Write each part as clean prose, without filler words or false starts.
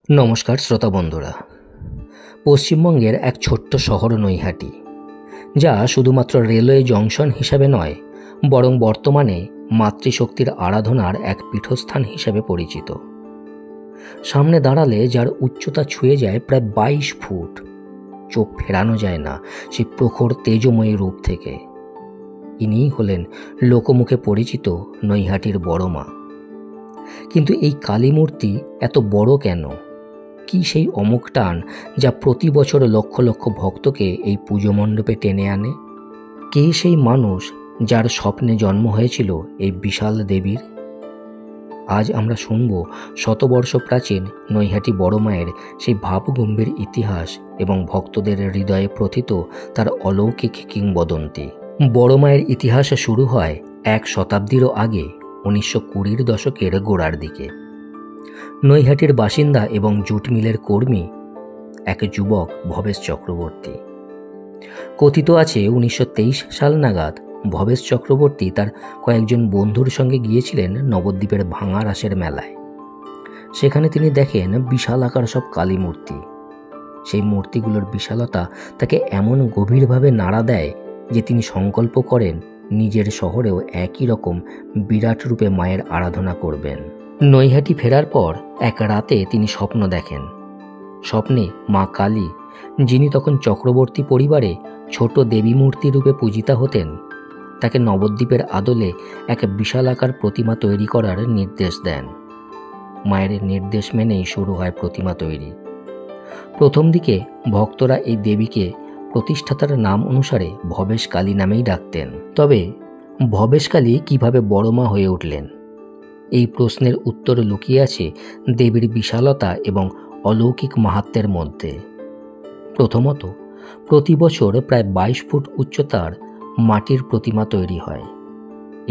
নমস্কার শ্রোতা বন্ধুরা। পশ্চিমবঙ্গের এক ছোট্ট শহর নৈহাটি, যা শুধুমাত্র রেলওয়ে জংশন হিসাবে নয়, বরং বর্তমানে মাতৃশক্তির আরাধনার এক পীঠস্থান হিসাবে পরিচিত। সামনে দাঁড়ালে যার উচ্চতা ছুঁয়ে যায় প্রায় 22 ফুট, চোখ ফেরানো যায় না সেই প্রখর তেজময়ী রূপ থেকে। ইনিই হলেন লোকমুখে পরিচিত নৈহাটির বড় মা। কিন্তু এই কালী মূর্তি এত বড় কেন? কি সেই অমোঘ টান যা প্রতি বছর লক্ষ লক্ষ ভক্তকে এই পুজো মণ্ডপে টেনে আনে? কে সেই মানুষ যার স্বপ্নে জন্ম হয়েছিল এই বিশাল দেবীর? আজ আমরা শুনব শতবর্ষ প্রাচীন নৈহাটি বড় মায়ের সেই ভাবগম্ভীর ইতিহাস এবং ভক্তদের হৃদয়ে প্রথিত তার অলৌকিক কিংবদন্তি। বড় মায়ের ইতিহাস শুরু হয় এক শতাব্দীরও আগে, 1920 দশকের গোড়ার দিকে। নৈহাটির বাসিন্দা এবং জুট মিলের কর্মী এক যুবক ভবেশ চক্রবর্তী। কথিত আছে 1923 সাল নাগাদ ভবেশ চক্রবর্তী তার কয়েকজন বন্ধুর সঙ্গে গিয়েছিলেন নবদ্বীপের ভাঙা রাসের মেলায়। সেখানে তিনি দেখেন বিশাল আকার সব কালী মূর্তি। সেই মূর্তিগুলোর বিশালতা তাকে এমন গভীরভাবে নাড়া দেয় যে তিনি সংকল্প করেন নিজের শহরেও একই রকম বিরাট রূপে মায়ের আরাধনা করবেন। নৈহাটি ফেরার পর এক রাতে তিনি স্বপ্ন দেখেন। স্বপ্নে মা কালী, যিনি তখন চক্রবর্তী পরিবারে ছোট দেবী মূর্তি রূপে পূজিতা হতেন, তাকে নবদ্বীপের আদলে এক বিশালাকার প্রতিমা তৈরি করার নির্দেশ দেন। মায়ের নির্দেশ মেনেই শুরু হয় প্রতিমা তৈরি। প্রথম দিকে ভক্তরা এই দেবীকে প্রতিষ্ঠাতার নাম অনুসারে ভবেশ কালী নামেই ডাকতেন। তবে ভবেশ কালী কিভাবে বড় মা হয়ে উঠলেন, এই প্রশ্নের উত্তর লুকিয়ে আছে দেবীর বিশালতা এবং অলৌকিক মাহাত্ম্যের মধ্যে। প্রথমত, প্রতি বছর প্রায় 22 ফুট উচ্চতার মাটির প্রতিমা তৈরি হয়।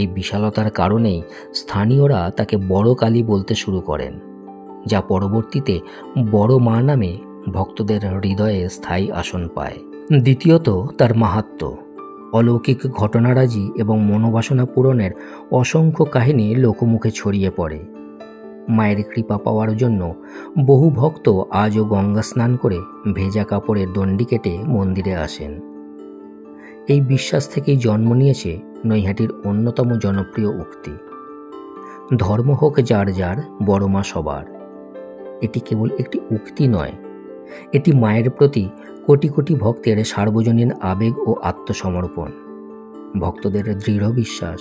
এই বিশালতার কারণেই স্থানীয়রা তাকে বড় কালী বলতে শুরু করেন, যা পরবর্তীতে বড় মা নামে ভক্তদের হৃদয়ে স্থায়ী আসন পায়। দ্বিতীয়ত, তার মাহাত্ম্য। অলৌকিক ঘটনারাজি এবং মনোবাসনা পূরণের অসংখ্য কাহিনী লোকমুখে ছড়িয়ে পড়ে। মায়ের কৃপা পাওয়ার জন্য বহু ভক্ত আজও গঙ্গা স্নান করে ভেজা কাপড়ে দণ্ডি কেটে মন্দিরে আসেন। এই বিশ্বাস থেকেই জন্ম নিয়েছে নৈহাটির অন্যতম জনপ্রিয় উক্তি, ধর্ম হোক যার যার, বড় মা সবার। এটি কেবল একটি উক্তি নয়, এটি মায়ের প্রতি কোটি কোটি ভক্তের সার্বজনীন আবেগ ও আত্মসমর্পণ। ভক্তদের দৃঢ় বিশ্বাস,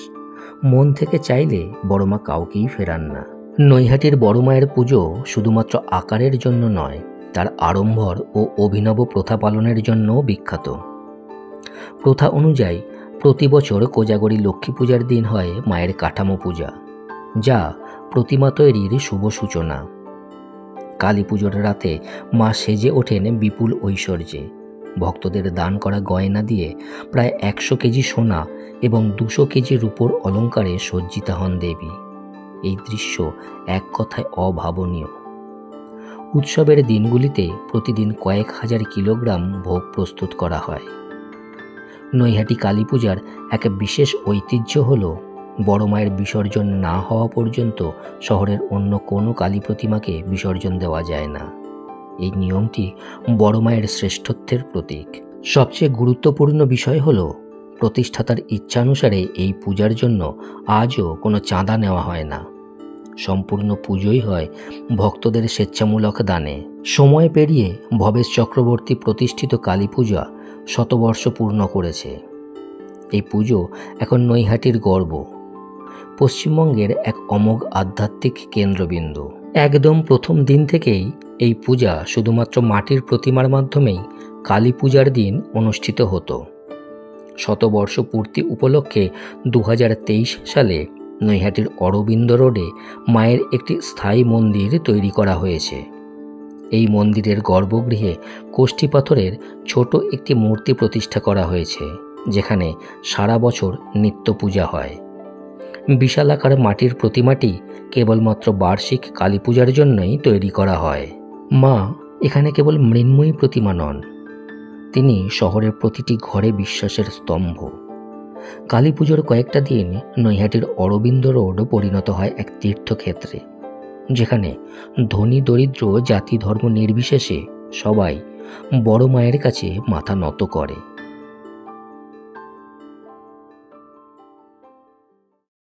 মন থেকে চাইলে বড় মা কাউকেই ফেরান না। নৈহাটির বড় মায়ের পুজো শুধুমাত্র আকারের জন্য নয়, তার আড়ম্বর ও অভিনব প্রথা পালনের জন্যও বিখ্যাত। প্রথা অনুযায়ী প্রতি বছর কোজাগরী লক্ষ্মী পূজার দিন হয় মায়ের কাঠামো পূজা, যা প্রতিমা তৈরির শুভ সূচনা। কালী পুজোর রাতে মা সেজে ওঠেন বিপুল ঐশ্বর্যে। ভক্তদের দান করা গয়না দিয়ে প্রায় 100 কেজি সোনা এবং 200 কেজি রূপোর অলঙ্কারে সজ্জিতা হন দেবী। এই দৃশ্য এক কথায় অভাবনীয়। উৎসবের দিনগুলিতে প্রতিদিন কয়েক হাজার কিলোগ্রাম ভোগ প্রস্তুত করা হয়। নৈহাটি কালী পূজার এক বিশেষ ঐতিহ্য হল, বড় মায়ের বিসর্জন না হওয়া পর্যন্ত শহরের অন্য কোনো কালী প্রতিমাকে বিসর্জন দেওয়া যায় না। এই নিয়মটি বড় মায়ের শ্রেষ্ঠত্বের প্রতীক। সবচেয়ে গুরুত্বপূর্ণ বিষয় হল, প্রতিষ্ঠাতার ইচ্ছানুসারে এই পূজার জন্য আজও কোনো চাঁদা নেওয়া হয় না। সম্পূর্ণ পুজোই হয় ভক্তদের স্বেচ্ছামূলক দানে। সময় পেরিয়ে ভবেশ চক্রবর্তী প্রতিষ্ঠিত কালী পূজা শতবর্ষ পূর্ণ করেছে। এই পুজো এখন নৈহাটির গর্ব, পশ্চিমবঙ্গের এক অমোঘ আধ্যাত্মিক কেন্দ্রবিন্দু। একদম প্রথম দিন থেকেই এই পূজা শুধুমাত্র মাটির প্রতিমার মাধ্যমেই কালী পূজার দিন অনুষ্ঠিত হতো। শতবর্ষ পূর্তি উপলক্ষে 2023 সালে নৈহাটির অরবিন্দ রোডে মায়ের একটি স্থায়ী মন্দির তৈরি করা হয়েছে। এই মন্দিরের গর্ভগৃহে কোষ্ঠী পাথরের ছোট একটি মূর্তি প্রতিষ্ঠা করা হয়েছে, যেখানে সারা বছর নিত্য পূজা হয়। বিশালাকার মাটির প্রতিমাটি কেবলমাত্র বার্ষিক কালী পূজার জন্যই তৈরি করা হয়। মা এখানে কেবল মৃন্ময়ী প্রতিমা নন, তিনি শহরের প্রতিটি ঘরে বিশ্বাসের স্তম্ভ। কালী পুজোর কয়েকটা দিন নৈহাটির অরবিন্দ রোড পরিণত হয় এক তীর্থক্ষেত্রে। যেখানে ধনী দরিদ্র জাতি ধর্ম নির্বিশেষে সবাই বড় মায়ের কাছে মাথা নত করে।